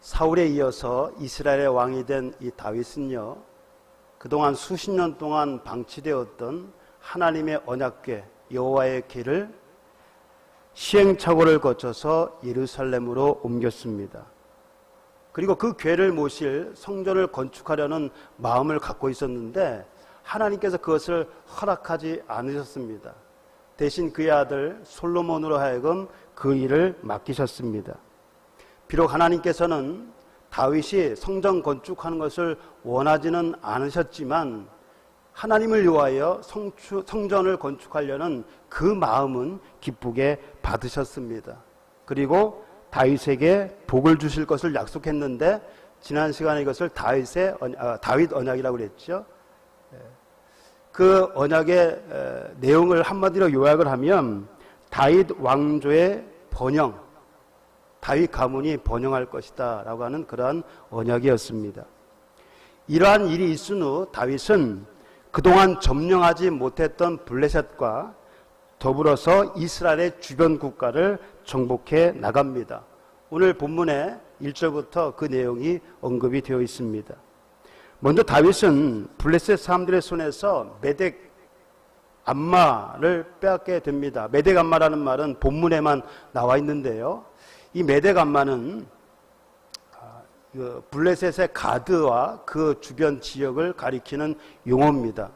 사울에 이어서 이스라엘의 왕이 된 이 다윗은요, 그동안 수십 년 동안 방치되었던 하나님의 언약궤 여호와의 궤를 시행착오를 거쳐서 예루살렘으로 옮겼습니다. 그리고 그 궤를 모실 성전을 건축하려는 마음을 갖고 있었는데 하나님께서 그것을 허락하지 않으셨습니다. 대신 그의 아들 솔로몬으로 하여금 그 일을 맡기셨습니다. 비록 하나님께서는 다윗이 성전 건축하는 것을 원하지는 않으셨지만 하나님을 위하여 성전을 건축하려는 그 마음은 기쁘게 받으셨습니다. 그리고 다윗에게 복을 주실 것을 약속했는데 지난 시간에 이것을 다윗 언약이라고 그랬죠. 그 언약의 내용을 한마디로 요약을 하면 다윗 왕조의 번영, 다윗 가문이 번영할 것이다 라고 하는 그러한 언약이었습니다. 이러한 일이 있은 후 다윗은 그동안 점령하지 못했던 블레셋과 더불어서 이스라엘의 주변 국가를 정복해 나갑니다. 오늘 본문의 1절부터 그 내용이 언급이 되어 있습니다. 먼저 다윗은 블레셋 사람들의 손에서 메덱 암마를 빼앗게 됩니다. 메덱 암마라는 말은 본문에만 나와 있는데요. 이 메덱 암마는 블레셋의 가드와 그 주변 지역을 가리키는 용어입니다.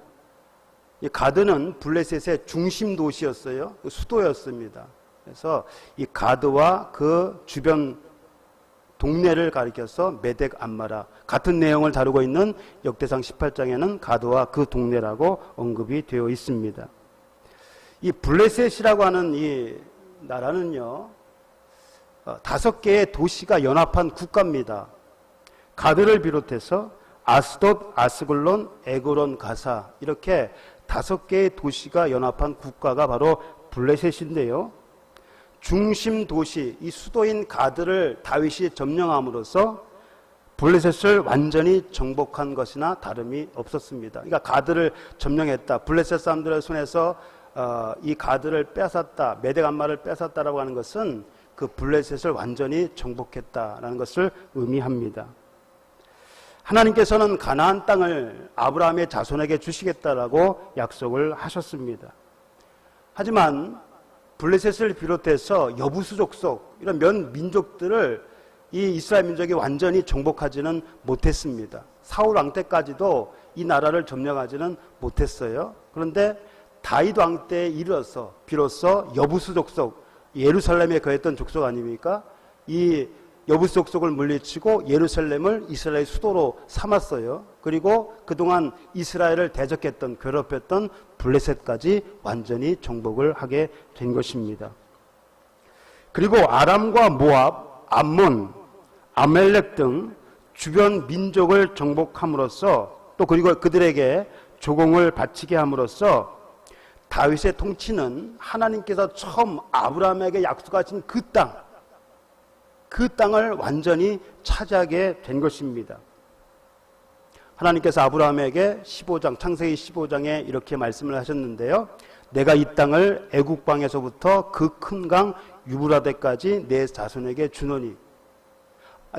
이 가드는 블레셋의 중심 도시였어요. 수도였습니다. 그래서 이 가드와 그 주변 동네를 가리켜서 메덱 암마라, 같은 내용을 다루고 있는 역대상 18장에는 가드와 그 동네라고 언급이 되어 있습니다. 이 블레셋이라고 하는 이 나라는요, 5개의 도시가 연합한 국가입니다. 가드를 비롯해서 아스돗, 아스글론, 에그론, 가사, 이렇게 5개의 도시가 연합한 국가가 바로 블레셋인데요. 중심 도시, 이 수도인 가드를 다윗이 점령함으로써 블레셋을 완전히 정복한 것이나 다름이 없었습니다. 그러니까 가드를 점령했다, 블레셋 사람들의 손에서 이 가드를 뺏었다, 메덱 암마를 뺏었다라고 하는 것은 그 블레셋을 완전히 정복했다라는 것을 의미합니다. 하나님께서는 가나안 땅을 아브라함의 자손에게 주시겠다라고 약속을 하셨습니다. 하지만 블레셋을 비롯해서 여부수 족속, 이런 몇 민족들을 이 이스라엘 민족이 완전히 정복하지는 못했습니다. 사울 왕 때까지도 이 나라를 점령하지는 못했어요. 그런데 다윗 왕 때에 이르러서 비로소 여부수 족속, 예루살렘에 거했던 족속 아닙니까? 이 여부수 족속을 물리치고 예루살렘을 이스라엘 수도로 삼았어요. 그리고 그동안 이스라엘을 대적했던, 괴롭혔던 블레셋까지 완전히 정복을 하게 된 것입니다. 그리고 아람과 모압, 암몬, 아멜렉 등 주변 민족을 정복함으로써, 또 그리고 그들에게 조공을 바치게 함으로써 다윗의 통치는 하나님께서 처음 아브라함에게 약속하신 그 땅을 완전히 차지하게 된 것입니다. 하나님께서 아브라함에게 창세기 15장에 이렇게 말씀을 하셨는데요. 내가 이 땅을 애국방에서부터 그 큰 강 유브라데까지 내 자손에게 주노니,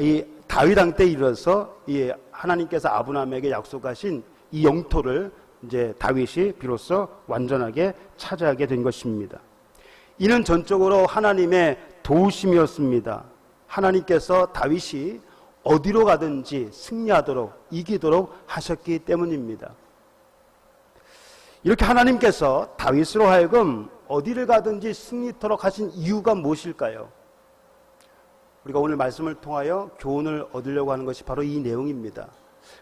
이 다윗 왕 때 이르러서 이 하나님께서 아브라함에게 약속하신 이 영토를 이제 다윗이 비로소 완전하게 차지하게 된 것입니다. 이는 전적으로 하나님의 도우심이었습니다. 하나님께서 다윗이 어디로 가든지 승리하도록, 이기도록 하셨기 때문입니다. 이렇게 하나님께서 다윗으로 하여금 어디를 가든지 승리토록 하신 이유가 무엇일까요? 우리가 오늘 말씀을 통하여 교훈을 얻으려고 하는 것이 바로 이 내용입니다.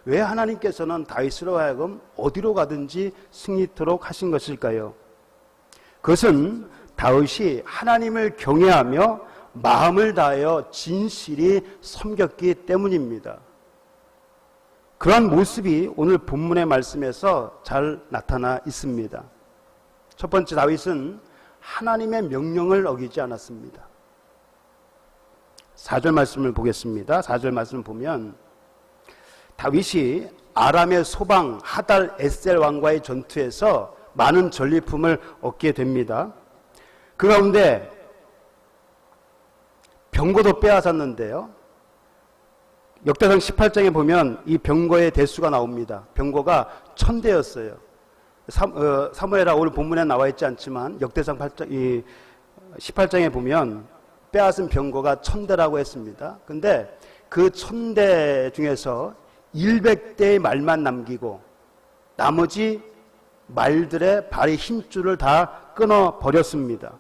왜 하나님께서는 다윗으로 하여금 어디로 가든지 승리토록 하신 것일까요? 그것은 다윗이 하나님을 경외하며 마음을 다하여 진실이 섬겼기 때문입니다. 그러한 모습이 오늘 본문의 말씀에서 잘 나타나 있습니다. 첫 번째, 다윗은 하나님의 명령을 어기지 않았습니다. 4절 말씀을 보겠습니다. 4절 말씀을 보면 다윗이 아람의 소방 하달 에셀 왕과의 전투에서 많은 전리품을 얻게 됩니다. 그 가운데 병거도 빼앗았는데요. 역대상 18장에 보면 이 병거의 대수가 나옵니다. 병거가 1000대였어요. 사무엘하 오늘 본문에 나와 있지 않지만 역대상 18장에 보면 빼앗은 병거가 1000대라고 했습니다. 근데 그 1000대 중에서 100대의 말만 남기고 나머지 말들의 발의 힘줄을 다 끊어 버렸습니다.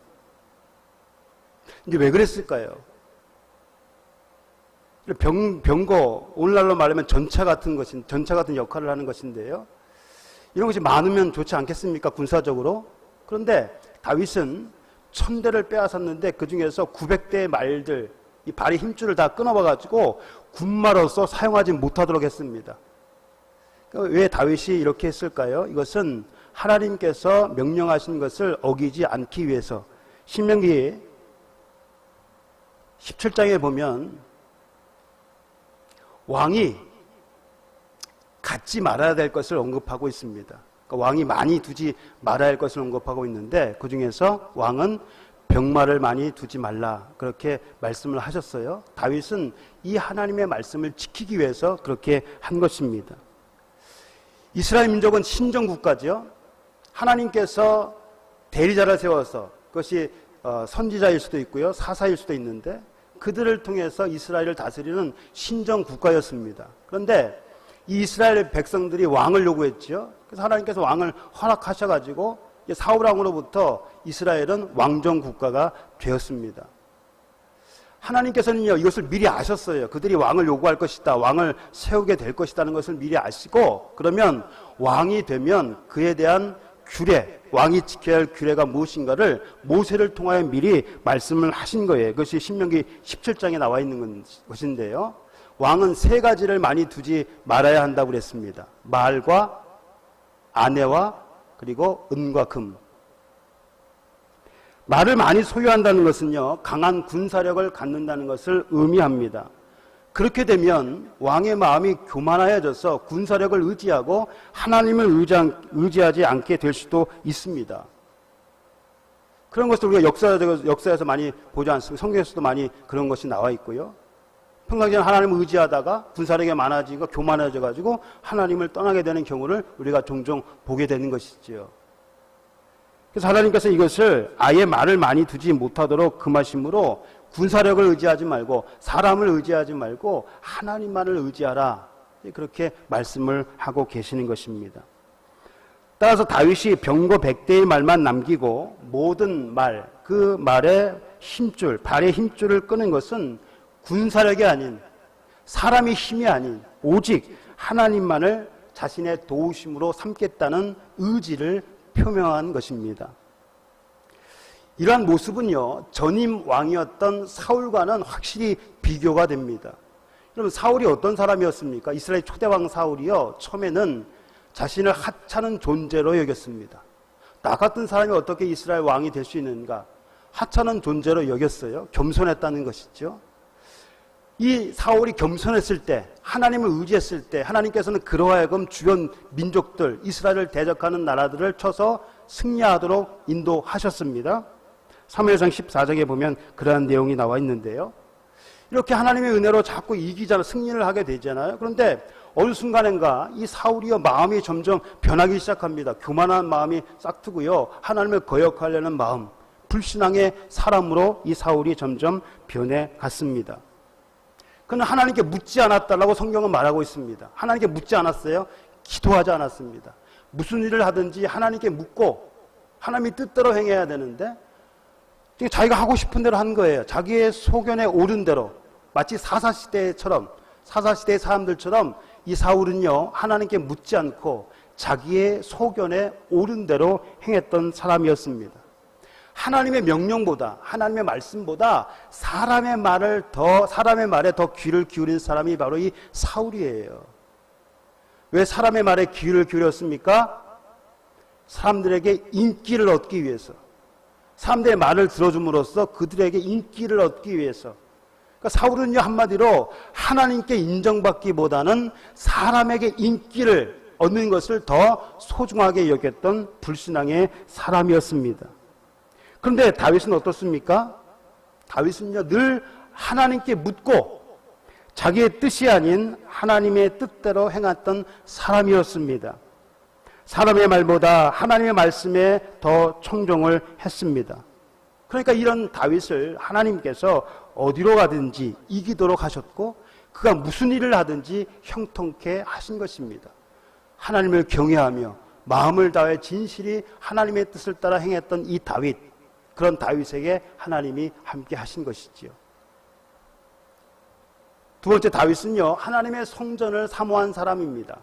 이제 왜 그랬을까요? 병거, 오늘날로 말하면 전차 같은 역할을 하는 것인데요. 이런 것이 많으면 좋지 않겠습니까? 군사적으로. 그런데 다윗은 1000대를 빼앗았는데 그 중에서 900대의 말들, 이 발의 힘줄을 다 끊어봐가지고 군마로서 사용하지 못하도록 했습니다. 왜 다윗이 이렇게 했을까요? 이것은 하나님께서 명령하신 것을 어기지 않기 위해서. 신명기 17장에 보면 왕이 갖지 말아야 될 것을 언급하고 있습니다. 그러니까 왕이 많이 두지 말아야 할 것을 언급하고 있는데 그 중에서 왕은 병마를 많이 두지 말라 그렇게 말씀을 하셨어요. 다윗은 이 하나님의 말씀을 지키기 위해서 그렇게 한 것입니다. 이스라엘 민족은 신정국가죠. 하나님께서 대리자를 세워서 그것이 선지자일 수도 있고요. 사사일 수도 있는데 그들을 통해서 이스라엘을 다스리는 신정국가였습니다. 그런데 이 이스라엘 백성들이 왕을 요구했죠. 그래서 하나님께서 왕을 허락하셔가지고 사울왕으로부터 이스라엘은 왕정국가가 되었습니다. 하나님께서는요, 이것을 미리 아셨어요. 그들이 왕을 요구할 것이다. 왕을 세우게 될 것이라는 것을 미리 아시고, 그러면 왕이 되면 그에 대한 규례, 왕이 지켜야 할 규례가 무엇인가를 모세를 통하여 미리 말씀을 하신 거예요. 그것이 신명기 17장에 나와 있는 것인데요. 왕은 3가지를 많이 두지 말아야 한다고 그랬습니다. 말과 아내와 그리고 은과 금. 말을 많이 소유한다는 것은요, 강한 군사력을 갖는다는 것을 의미합니다. 그렇게 되면 왕의 마음이 교만하여져서 군사력을 의지하고 하나님을 의지하지 않게 될 수도 있습니다. 그런 것을 우리가 역사에서 많이 보지 않습니까? 성경에서도 많이 그런 것이 나와 있고요. 평상시에 하나님을 의지하다가 군사력이 많아지고 교만해져가지고 하나님을 떠나게 되는 경우를 우리가 종종 보게 되는 것이지요. 그래서 하나님께서 이것을 아예 말을 많이 두지 못하도록 금하심으로 군사력을 의지하지 말고 사람을 의지하지 말고 하나님만을 의지하라. 그렇게 말씀을 하고 계시는 것입니다. 따라서 다윗이 병거 100대의 말만 남기고 모든 말, 그 말의 힘줄, 발의 힘줄을 끄는 것은 군사력이 아닌 사람의 힘이 아닌 오직 하나님만을 자신의 도우심으로 삼겠다는 의지를 표명한 것입니다. 이러한 모습은요, 전임 왕이었던 사울과는 확실히 비교가 됩니다. 여러분, 사울이 어떤 사람이었습니까? 이스라엘 초대왕 사울이요, 처음에는 자신을 하찮은 존재로 여겼습니다. 나 같은 사람이 어떻게 이스라엘 왕이 될 수 있는가? 하찮은 존재로 여겼어요. 겸손했다는 것이죠. 이 사울이 겸손했을 때, 하나님을 의지했을 때 하나님께서는 그러하여금 주변 민족들, 이스라엘을 대적하는 나라들을 쳐서 승리하도록 인도하셨습니다. 사무엘상 14장에 보면 그러한 내용이 나와 있는데요. 이렇게 하나님의 은혜로 자꾸 이기잖아요. 승리를 하게 되잖아요. 그런데 어느 순간인가 이 사울이요, 마음이 점점 변하기 시작합니다. 교만한 마음이 싹트고요, 하나님을 거역하려는 마음, 불신앙의 사람으로 이 사울이 점점 변해갔습니다. 그는 하나님께 묻지 않았다라고 성경은 말하고 있습니다. 하나님께 묻지 않았어요. 기도하지 않았습니다. 무슨 일을 하든지 하나님께 묻고 하나님이 뜻대로 행해야 되는데 자기가 하고 싶은 대로 한 거예요. 자기의 소견에 오른 대로. 마치 사사시대의 사람들처럼 이 사울은요, 하나님께 묻지 않고 자기의 소견에 오른 대로 행했던 사람이었습니다. 하나님의 명령보다, 하나님의 말씀보다 사람의 말에 더 귀를 기울인 사람이 바로 이 사울이에요. 왜 사람의 말에 귀를 기울였습니까? 사람들에게 인기를 얻기 위해서. 사람들의 말을 들어줌으로써 그들에게 인기를 얻기 위해서. 그러니까 사울은요, 한마디로 하나님께 인정받기보다는 사람에게 인기를 얻는 것을 더 소중하게 여겼던 불신앙의 사람이었습니다. 그런데 다윗은 어떻습니까? 다윗은요, 늘 하나님께 묻고 자기의 뜻이 아닌 하나님의 뜻대로 행했던 사람이었습니다. 사람의 말보다 하나님의 말씀에 더 청종을 했습니다. 그러니까 이런 다윗을 하나님께서 어디로 가든지 이기도록 하셨고 그가 무슨 일을 하든지 형통케 하신 것입니다. 하나님을 경외하며 마음을 다해 진실히 하나님의 뜻을 따라 행했던 이 다윗, 그런 다윗에게 하나님이 함께 하신 것이지요. 두 번째, 다윗은요, 하나님의 성전을 사모한 사람입니다.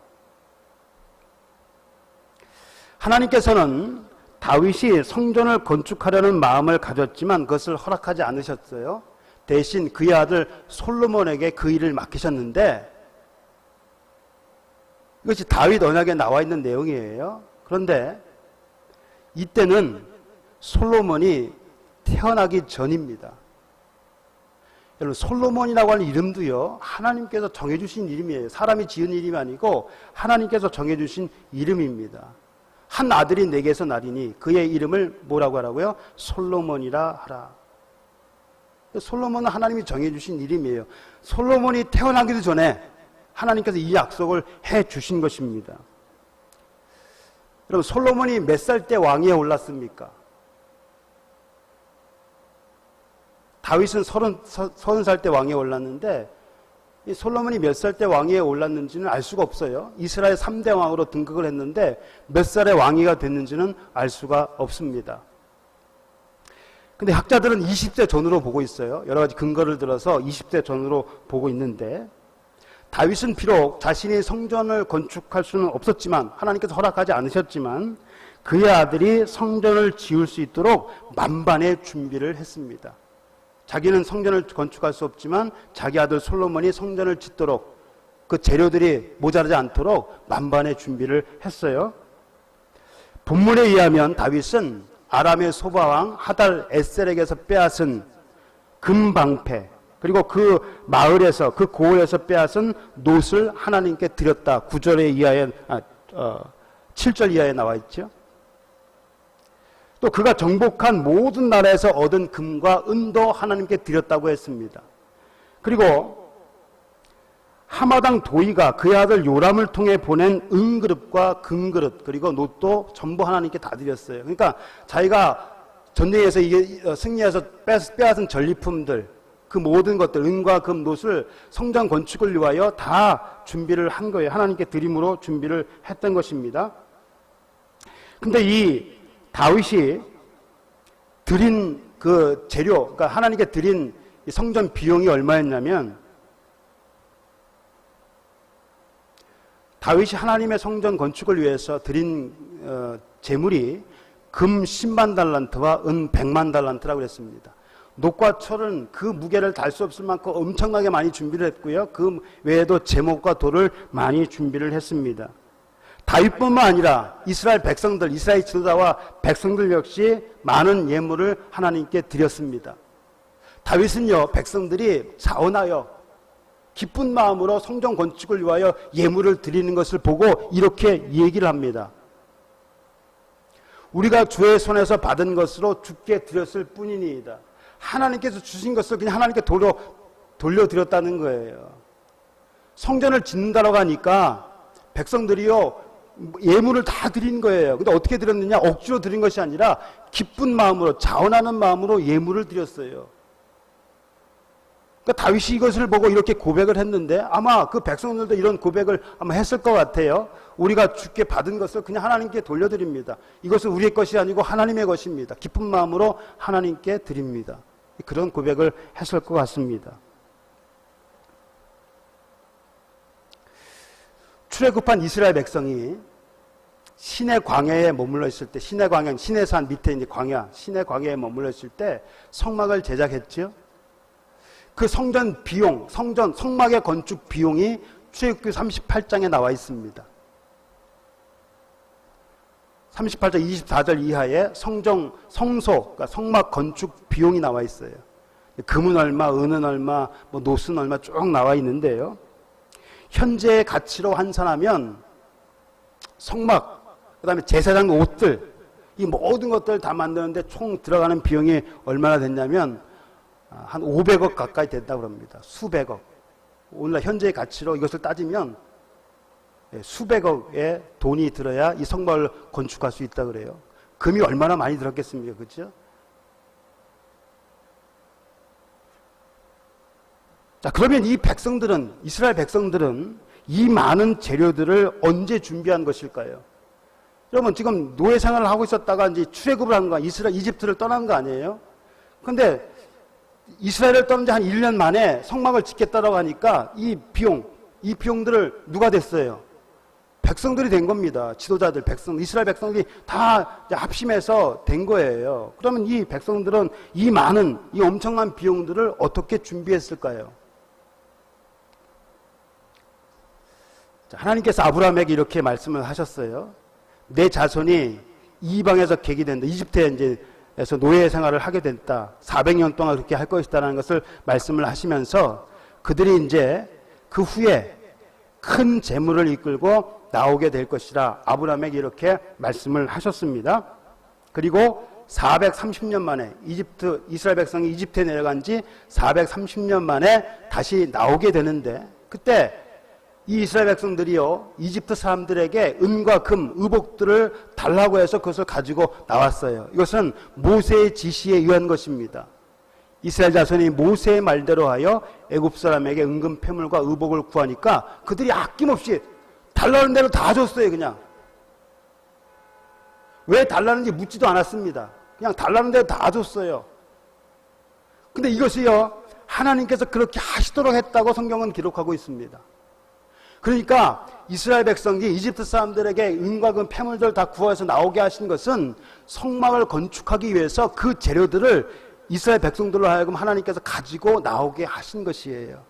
하나님께서는 다윗이 성전을 건축하려는 마음을 가졌지만 그것을 허락하지 않으셨어요. 대신 그의 아들 솔로몬에게 그 일을 맡기셨는데, 이것이 다윗 언약에 나와 있는 내용이에요. 그런데 이때는 솔로몬이 태어나기 전입니다. 여러분, 솔로몬이라고 하는 이름도요, 하나님께서 정해주신 이름이에요. 사람이 지은 이름이 아니고 하나님께서 정해주신 이름입니다. 한 아들이 내게서 나리니 그의 이름을 뭐라고 하라고요? 솔로몬이라 하라. 솔로몬은 하나님이 정해주신 이름이에요. 솔로몬이 태어나기도 전에 하나님께서 이 약속을 해주신 것입니다. 여러분, 솔로몬이 몇 살 때 왕위에 올랐습니까? 다윗은 30살 때 왕위에 올랐는데 이 솔로몬이 몇 살 때 왕위에 올랐는지는 알 수가 없어요. 이스라엘 3대 왕으로 등극을 했는데 몇 살에 왕위가 됐는지는 알 수가 없습니다. 근데 학자들은 20세 전으로 보고 있어요. 여러 가지 근거를 들어서 20세 전으로 보고 있는데, 다윗은 비록 자신이 성전을 건축할 수는 없었지만, 하나님께서 허락하지 않으셨지만 그의 아들이 성전을 지을 수 있도록 만반의 준비를 했습니다. 자기는 성전을 건축할 수 없지만 자기 아들 솔로몬이 성전을 짓도록, 그 재료들이 모자라지 않도록 만반의 준비를 했어요. 본문에 의하면 다윗은 아람의 소바왕 하달 에셀에게서 빼앗은 금방패, 그리고 그 마을에서, 그 고을에서 빼앗은 놋을 하나님께 드렸다. 9절에 이하에, 7절 이하에 나와 있죠. 또 그가 정복한 모든 나라에서 얻은 금과 은도 하나님께 드렸다고 했습니다. 그리고 하마당 도이가 그의 아들 요람을 통해 보낸 은그릇과 금그릇, 그리고 놋도 전부 하나님께 다 드렸어요. 그러니까 자기가 전쟁에서 이게 승리해서 빼앗은 전리품들, 그 모든 것들, 은과 금, 놋을 성전 건축을 위하여 다 준비를 한 거예요. 하나님께 드림으로 준비를 했던 것입니다. 근데 이 다윗이 드린 그 재료, 그러니까 하나님께 드린 성전 비용이 얼마였냐면, 다윗이 하나님의 성전 건축을 위해서 드린 재물이 금 10만 달란트와 은 100만 달란트라고 그랬습니다. 녹과 철은 그 무게를 달 수 없을 만큼 엄청나게 많이 준비를 했고요. 그 외에도 제목과 돌을 많이 준비를 했습니다. 다윗뿐만 아니라 이스라엘 백성들, 이스라엘 지도자와 백성들 역시 많은 예물을 하나님께 드렸습니다. 다윗은요, 백성들이 자원하여 기쁜 마음으로 성전 건축을 위하여 예물을 드리는 것을 보고 이렇게 얘기를 합니다. 우리가 주의 손에서 받은 것으로 주께 드렸을 뿐이니이다. 하나님께서 주신 것을 그냥 하나님께 돌려드렸다는 거예요. 성전을 짓는다라고 하니까 백성들이요, 예물을 다 드린 거예요. 근데 어떻게 드렸느냐? 억지로 드린 것이 아니라 기쁜 마음으로, 자원하는 마음으로 예물을 드렸어요. 그러니까 다윗이 이것을 보고 이렇게 고백을 했는데 아마 그 백성들도 이런 고백을 아마 했을 것 같아요. 우리가 주께 받은 것을 그냥 하나님께 돌려드립니다. 이것은 우리의 것이 아니고 하나님의 것입니다. 기쁜 마음으로 하나님께 드립니다. 그런 고백을 했을 것 같습니다. 출애굽한 이스라엘 백성이 시내 광야에 머물러 있을 때, 시내 광야, 시내산 밑에 이제 광야, 시내 광야에 머물러 있을 때 성막을 제작했죠. 그 성전 비용, 성막의 건축 비용이 출애굽기 38장에 나와 있습니다. 38장 24절 이하에 성소, 그러니까 성막 건축 비용이 나와 있어요. 금은 얼마, 은은 얼마, 뭐 놋은 얼마 쭉 나와 있는데요. 현재의 가치로 환산하면 성막, 그 다음에 제사장 옷들, 이 모든 것들 다 만드는데 총 들어가는 비용이 얼마나 됐냐면 한 500억 가까이 된다고 합니다. 수백억. 오늘날 현재의 가치로 이것을 따지면 수백억의 돈이 들어야 이 성막을 건축할 수 있다 그래요. 금이 얼마나 많이 들었겠습니까? 그렇죠? 자, 그러면 이 백성들은, 이스라엘 백성들은 이 많은 재료들을 언제 준비한 것일까요? 여러분, 지금 노예 생활을 하고 있었다가 이제 출애굽을 한 거, 이집트를 떠난 거 아니에요? 근데 이스라엘을 떠난 지 한 1년 만에 성막을 짓겠다라고 하니까 이 비용들을 누가 됐어요? 백성들이 된 겁니다. 지도자들, 이스라엘 백성들이 다 합심해서 된 거예요. 그러면 이 백성들은 이 많은, 이 엄청난 비용들을 어떻게 준비했을까요? 자, 하나님께서 아브라함에게 이렇게 말씀을 하셨어요. 내 자손이 이방에서 객이 된다. 이집트에 이제에서 노예 생활을 하게 됐다. 400년 동안 그렇게 할 것이다라는 것을 말씀을 하시면서 그들이 이제 그 후에 큰 재물을 이끌고 나오게 될 것이라 아브라함에게 이렇게 말씀을 하셨습니다. 그리고 430년 만에 이스라엘 백성이 이집트에 내려간 지 430년 만에 다시 나오게 되는데, 그때 이 이스라엘 백성들이요, 이집트 사람들에게 은과 금, 의복들을 달라고 해서 그것을 가지고 나왔어요. 이것은 모세의 지시에 의한 것입니다. 이스라엘 자손이 모세의 말대로 하여 애굽 사람에게 은금 패물과 의복을 구하니까 그들이 아낌없이 달라는 대로 다 줬어요. 그냥 왜 달라는지 묻지도 않았습니다. 그냥 달라는 대로 다 줬어요. 근데 이것이요, 하나님께서 그렇게 하시도록 했다고 성경은 기록하고 있습니다. 그러니까 이스라엘 백성이 이집트 사람들에게 은과 금 패물들 다 구해서 나오게 하신 것은 성막을 건축하기 위해서 그 재료들을 이스라엘 백성들로 하여금 하나님께서 가지고 나오게 하신 것이에요.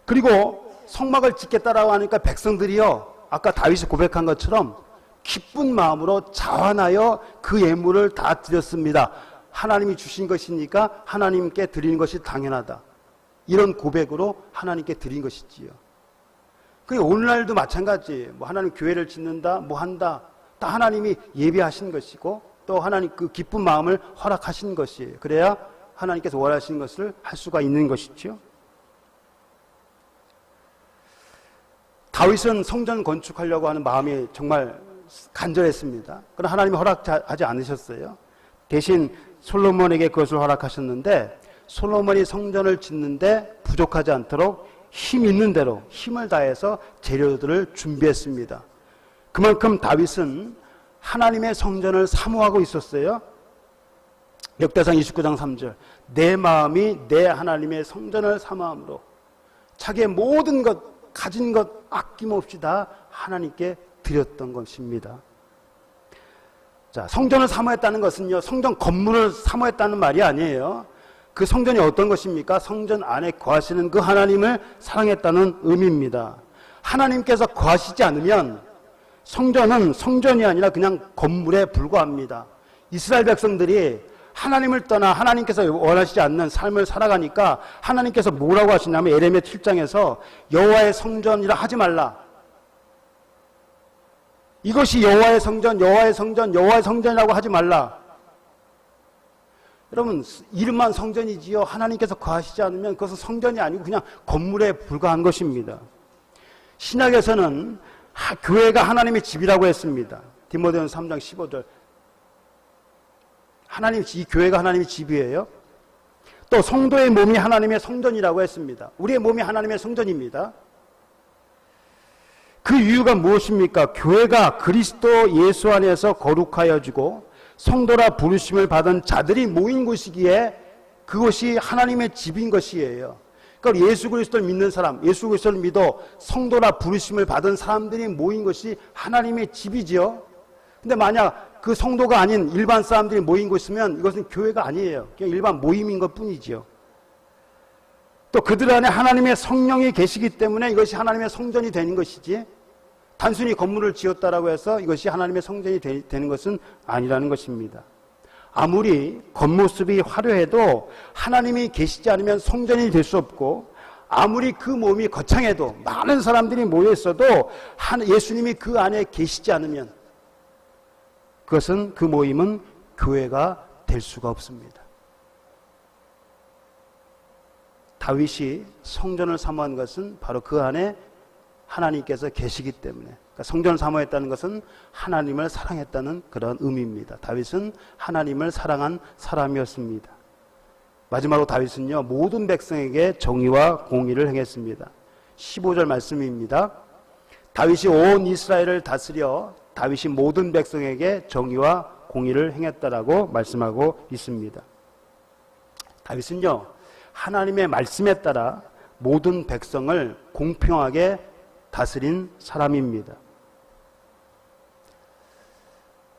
그리고 성막을 짓겠다라고 하니까 백성들이요, 아까 다윗이 고백한 것처럼 기쁜 마음으로 자원하여 그 예물을 다 드렸습니다. 하나님이 주신 것이니까 하나님께 드리는 것이 당연하다. 이런 고백으로 하나님께 드린 것이지요. 그게 오늘날도 마찬가지예요. 뭐 하나님 교회를 짓는다, 뭐 한다, 다 하나님이 예비하신 것이고 또 하나님 그 기쁜 마음을 허락하신 것이에요. 그래야 하나님께서 원하시는 것을 할 수가 있는 것이죠. 다윗은 성전 건축하려고 하는 마음이 정말 간절했습니다. 그러나 하나님이 허락하지 않으셨어요. 대신 솔로몬에게 그것을 허락하셨는데, 솔로몬이 성전을 짓는데 부족하지 않도록 힘 있는 대로 힘을 다해서 재료들을 준비했습니다. 그만큼 다윗은 하나님의 성전을 사모하고 있었어요. 역대상 29장 3절, 내 마음이 내 하나님의 성전을 사모함으로 자기의 모든 것, 가진 것 아낌없이 다 하나님께 드렸던 것입니다. 자, 성전을 사모했다는 것은요, 성전 건물을 사모했다는 말이 아니에요. 그 성전이 어떤 것입니까? 성전 안에 거하시는 그 하나님을 사랑했다는 의미입니다. 하나님께서 거하시지 않으면 성전은 성전이 아니라 그냥 건물에 불과합니다. 이스라엘 백성들이 하나님을 떠나 하나님께서 원하시지 않는 삶을 살아가니까 하나님께서 뭐라고 하시냐면 에레미야 7장에서 여호와의 성전이라 하지 말라. 이것이 여호와의 성전, 여호와의 성전, 여호와의 성전이라고 하지 말라. 여러분, 이름만 성전이지요, 하나님께서 거하시지 않으면 그것은 성전이 아니고 그냥 건물에 불과한 것입니다. 신약에서는 교회가 하나님의 집이라고 했습니다. 디모데전서 3장 15절. 이 교회가 하나님의 집이에요. 또 성도의 몸이 하나님의 성전이라고 했습니다. 우리의 몸이 하나님의 성전입니다. 그 이유가 무엇입니까? 교회가 그리스도 예수 안에서 거룩하여지고 성도라 부르심을 받은 자들이 모인 곳이기에 그것이 하나님의 집인 것이에요. 그러니까 예수 그리스도를 믿는 사람, 예수 그리스도를 믿어 성도라 부르심을 받은 사람들이 모인 것이 하나님의 집이지요. 근데 만약 그 성도가 아닌 일반 사람들이 모인 곳이면 이것은 교회가 아니에요. 그냥 일반 모임인 것 뿐이지요. 또 그들 안에 하나님의 성령이 계시기 때문에 이것이 하나님의 성전이 되는 것이지, 단순히 건물을 지었다라고 해서 이것이 하나님의 성전이 되는 것은 아니라는 것입니다. 아무리 겉모습이 화려해도 하나님이 계시지 않으면 성전이 될 수 없고, 아무리 그 몸이 거창해도 많은 사람들이 모여 있어도 예수님이 그 안에 계시지 않으면 그것은, 그 모임은 교회가 될 수가 없습니다. 다윗이 성전을 사모한 것은 바로 그 안에 하나님께서 계시기 때문에, 그러니까 성전을 사모했다는 것은 하나님을 사랑했다는 그런 의미입니다. 다윗은 하나님을 사랑한 사람이었습니다. 마지막으로 다윗은요, 모든 백성에게 정의와 공의를 행했습니다. 15절 말씀입니다. 다윗이 온 이스라엘을 다스려 다윗이 모든 백성에게 정의와 공의를 행했다라고 말씀하고 있습니다. 다윗은요, 하나님의 말씀에 따라 모든 백성을 공평하게 다스린 사람입니다.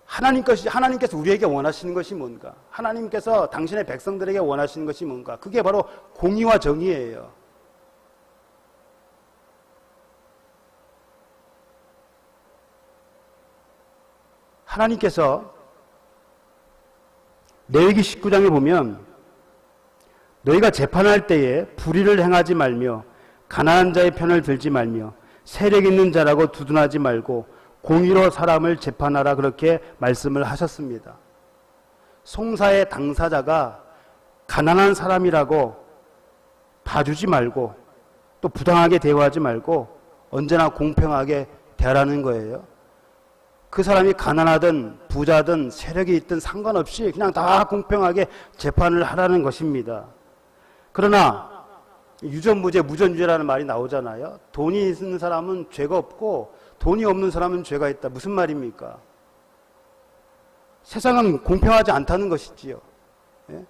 하나님께서 우리에게 원하시는 것이 뭔가? 하나님께서 당신의 백성들에게 원하시는 것이 뭔가? 그게 바로 공의와 정의예요. 하나님께서 레위기 19장에 보면 너희가 재판할 때에 불의를 행하지 말며 가난한 자의 편을 들지 말며 세력 있는 자라고 두둔하지 말고 공의로 사람을 재판하라, 그렇게 말씀을 하셨습니다. 송사의 당사자가 가난한 사람이라고 봐주지 말고 또 부당하게 대우하지 말고 언제나 공평하게 대하라는 거예요. 그 사람이 가난하든 부자든 세력이 있든 상관없이 그냥 다 공평하게 재판을 하라는 것입니다. 그러나 유전무죄, 무전유죄라는 말이 나오잖아요. 돈이 있는 사람은 죄가 없고 돈이 없는 사람은 죄가 있다. 무슨 말입니까? 세상은 공평하지 않다는 것이지요. 예?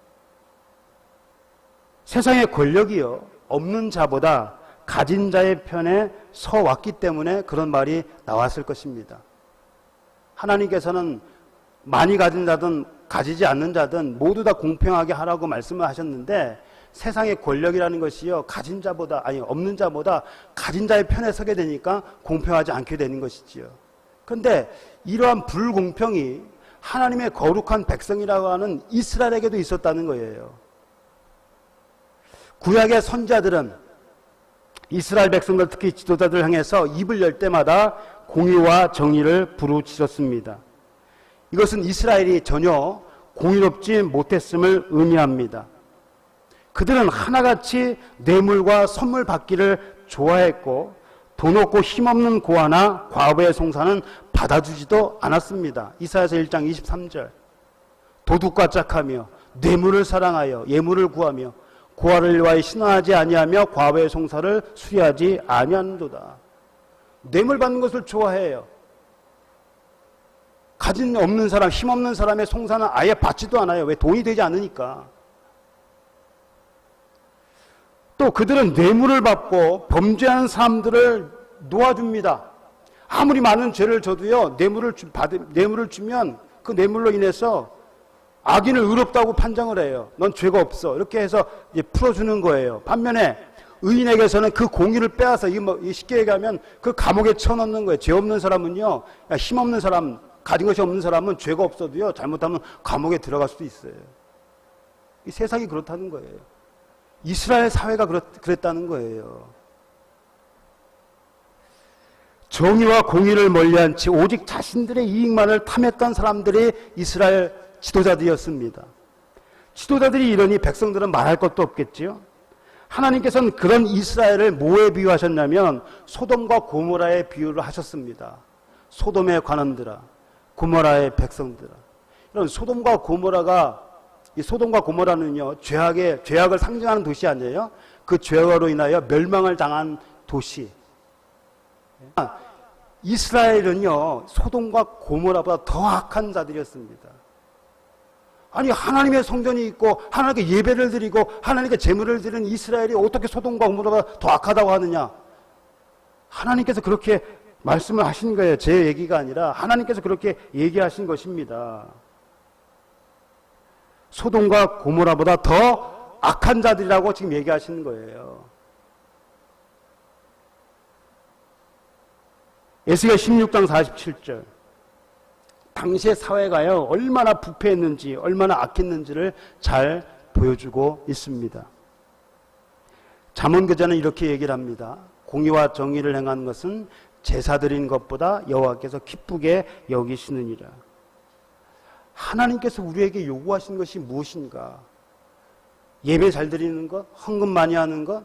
세상의 권력이요, 없는 자보다 가진 자의 편에 서 왔기 때문에 그런 말이 나왔을 것입니다. 하나님께서는 많이 가진 자든 가지지 않는 자든 모두 다 공평하게 하라고 말씀을 하셨는데, 세상의 권력이라는 것이요, 없는 자보다 가진 자의 편에 서게 되니까 공평하지 않게 되는 것이지요. 그런데 이러한 불공평이 하나님의 거룩한 백성이라고 하는 이스라엘에게도 있었다는 거예요. 구약의 선지자들은 이스라엘 백성들, 특히 지도자들을 향해서 입을 열 때마다 공의와 정의를 부르짖었습니다. 이것은 이스라엘이 전혀 공의롭지 못했음을 의미합니다. 그들은 하나같이 뇌물과 선물 받기를 좋아했고 돈 없고 힘없는 고아나 과부의 송사는 받아주지도 않았습니다. 이사야서 1장 23절. 도둑과 짝하며 뇌물을 사랑하여 예물을 구하며 고아를 위하여 신원하지 아니하며 과부의 송사를 수리하지 아니하는도다. 뇌물 받는 것을 좋아해요. 가진 없는 사람, 힘없는 사람의 송사는 아예 받지도 않아요. 왜? 돈이 되지 않으니까. 또 그들은 뇌물을 받고 범죄하는 사람들을 놓아줍니다. 아무리 많은 죄를 져도요, 뇌물을 주면 그 뇌물로 인해서 악인을 의롭다고 판정을 해요. 넌 죄가 없어. 이렇게 해서 이제 풀어주는 거예요. 반면에 의인에게서는 그 공의를 빼앗아, 쉽게 얘기하면 그 감옥에 쳐넣는 거예요. 죄 없는 사람은요, 힘없는 사람, 가진 것이 없는 사람은 죄가 없어도요, 잘못하면 감옥에 들어갈 수도 있어요. 이 세상이 그렇다는 거예요. 이스라엘 사회가 그랬다는 거예요. 정의와 공의를 멀리한 채 오직 자신들의 이익만을 탐했던 사람들이 이스라엘 지도자들이었습니다. 지도자들이 이러니 백성들은 말할 것도 없겠지요. 하나님께서는 그런 이스라엘을 뭐에 비유하셨냐면 소돔과 고모라의 비유를 하셨습니다. 소돔의 관원들아, 고모라의 백성들아. 이런 소돔과 고모라가, 이 소돔과 고모라는요, 죄악을 상징하는 도시 아니에요? 그 죄악으로 인하여 멸망을 당한 도시. 이스라엘은요, 소돔과 고모라보다 더 악한 자들이었습니다. 아니, 하나님의 성전이 있고 하나님께 예배를 드리고 하나님께 제물을 드리는 이스라엘이 어떻게 소돔과 고모라보다 더 악하다고 하느냐? 하나님께서 그렇게 말씀을 하신 거예요. 제 얘기가 아니라 하나님께서 그렇게 얘기하신 것입니다. 소돔과 고모라보다 더 악한 자들이라고 지금 얘기하시는 거예요. 에스겔 16장 47절. 당시의 사회가요, 얼마나 부패했는지, 얼마나 악했는지를 잘 보여주고 있습니다. 잠언교자는 이렇게 얘기를 합니다. 공의와 정의를 행하는 것은 제사 드린 것보다 여호와께서 기쁘게 여기시느니라. 하나님께서 우리에게 요구하신 것이 무엇인가? 예배 잘 드리는 것, 헌금 많이 하는 것,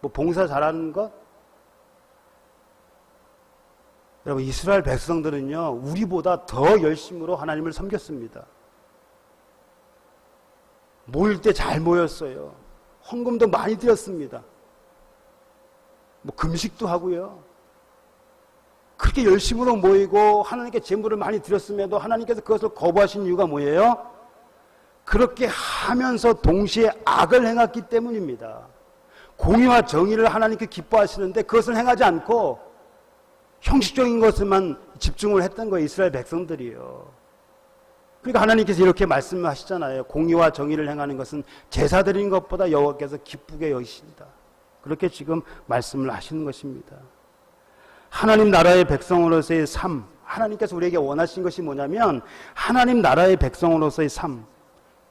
뭐 봉사 잘하는 것. 여러분, 이스라엘 백성들은요, 우리보다 더 열심으로 하나님을 섬겼습니다. 모일 때 잘 모였어요. 헌금도 많이 드렸습니다. 뭐 금식도 하고요. 그렇게 열심으로 모이고 하나님께 제물을 많이 드렸음에도 하나님께서 그것을 거부하신 이유가 뭐예요? 그렇게 하면서 동시에 악을 행했기 때문입니다. 공의와 정의를 하나님께 기뻐하시는데 그것을 행하지 않고 형식적인 것에만 집중을 했던 거예요. 이스라엘 백성들이요. 그러니까 하나님께서 이렇게 말씀하시잖아요. 공의와 정의를 행하는 것은 제사 드리는 것보다 여호와께서 기쁘게 여기신다. 그렇게 지금 말씀을 하시는 것입니다. 하나님 나라의 백성으로서의 삶, 하나님께서 우리에게 원하신 것이 뭐냐면 하나님 나라의 백성으로서의 삶,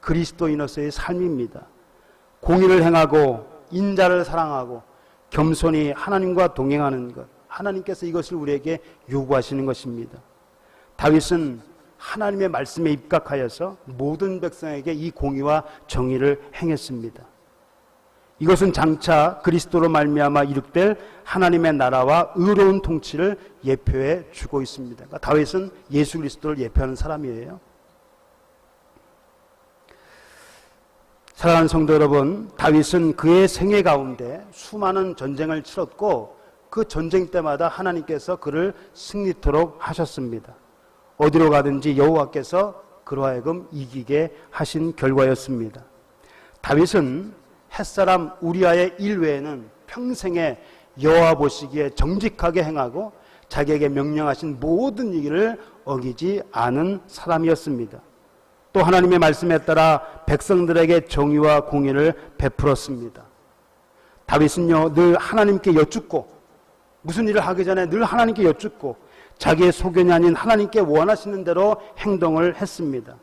그리스도인으로서의 삶입니다. 공의를 행하고 인자를 사랑하고 겸손히 하나님과 동행하는 것, 하나님께서 이것을 우리에게 요구하시는 것입니다. 다윗은 하나님의 말씀에 입각하여서 모든 백성에게 이 공의와 정의를 행했습니다. 이것은 장차 그리스도로 말미암아 이룩될 하나님의 나라와 의로운 통치를 예표해 주고 있습니다. 그러니까 다윗은 예수 그리스도를 예표하는 사람이에요. 사랑하는 성도 여러분, 다윗은 그의 생애 가운데 수많은 전쟁을 치렀고 그 전쟁 때마다 하나님께서 그를 승리토록 하셨습니다. 어디로 가든지 여호와께서 그로 하여금 이기게 하신 결과였습니다. 다윗은 햇사람 우리아의 일 외에는 평생에 여호와 보시기에 정직하게 행하고 자기에게 명령하신 모든 일을 어기지 않은 사람이었습니다. 또 하나님의 말씀에 따라 백성들에게 정의와 공의를 베풀었습니다. 다윗은요, 늘 하나님께 여쭙고 무슨 일을 하기 전에 늘 하나님께 여쭙고 자기의 소견이 아닌 하나님께 원하시는 대로 행동을 했습니다.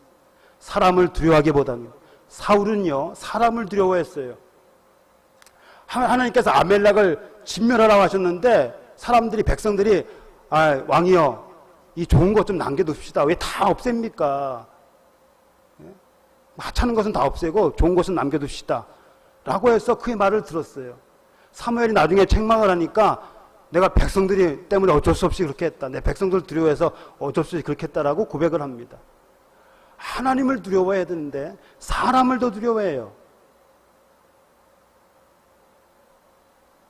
사람을 두려워하기보다는. 사울은요, 사람을 두려워했어요. 하나님께서 아멜렉을 진멸하라고 하셨는데 백성들이 왕이여, 이 좋은 것 좀 남겨둡시다. 왜 다 없앱니까? 하찮은 것은 다 없애고 좋은 것은 남겨둡시다 라고 해서 그의 말을 들었어요. 사무엘이 나중에 책망을 하니까 내가 백성들이 때문에 어쩔 수 없이 그렇게 했다. 내 백성들을 두려워해서 어쩔 수 없이 그렇게 했다라고 고백을 합니다. 하나님을 두려워해야 되는데 사람을 더 두려워해요.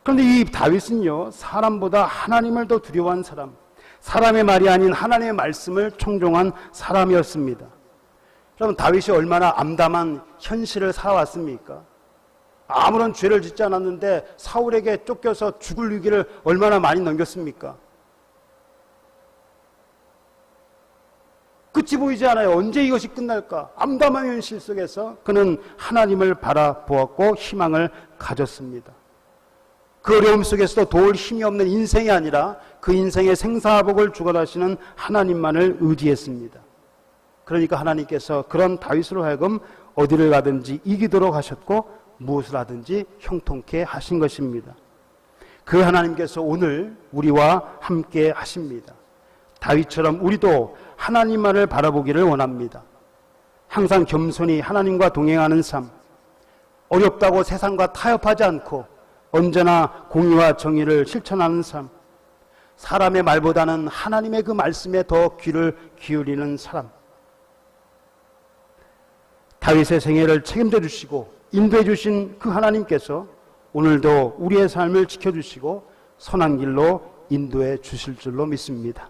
그런데 이 다윗은요, 사람보다 하나님을 더 두려워한 사람, 사람의 말이 아닌 하나님의 말씀을 청종한 사람이었습니다. 여러분, 다윗이 얼마나 암담한 현실을 살아왔습니까? 아무런 죄를 짓지 않았는데 사울에게 쫓겨서 죽을 위기를 얼마나 많이 넘겼습니까? 끝이 보이지 않아요. 언제 이것이 끝날까? 암담한 현실 속에서 그는 하나님을 바라보았고 희망을 가졌습니다. 그 어려움 속에서도 도울 힘이 없는 인생이 아니라 그 인생의 생사복을 주관하시는 하나님만을 의지했습니다. 그러니까 하나님께서 그런 다윗으로 하여금 어디를 가든지 이기도록 하셨고 무엇을 하든지 형통케 하신 것입니다. 그 하나님께서 오늘 우리와 함께 하십니다. 다윗처럼 우리도 하나님만을 바라보기를 원합니다. 항상 겸손히 하나님과 동행하는 삶, 어렵다고 세상과 타협하지 않고 언제나 공의와 정의를 실천하는 삶, 사람의 말보다는 하나님의 그 말씀에 더 귀를 기울이는 사람, 다윗의 생애를 책임져 주시고 인도해 주신 그 하나님께서 오늘도 우리의 삶을 지켜주시고 선한 길로 인도해 주실 줄로 믿습니다.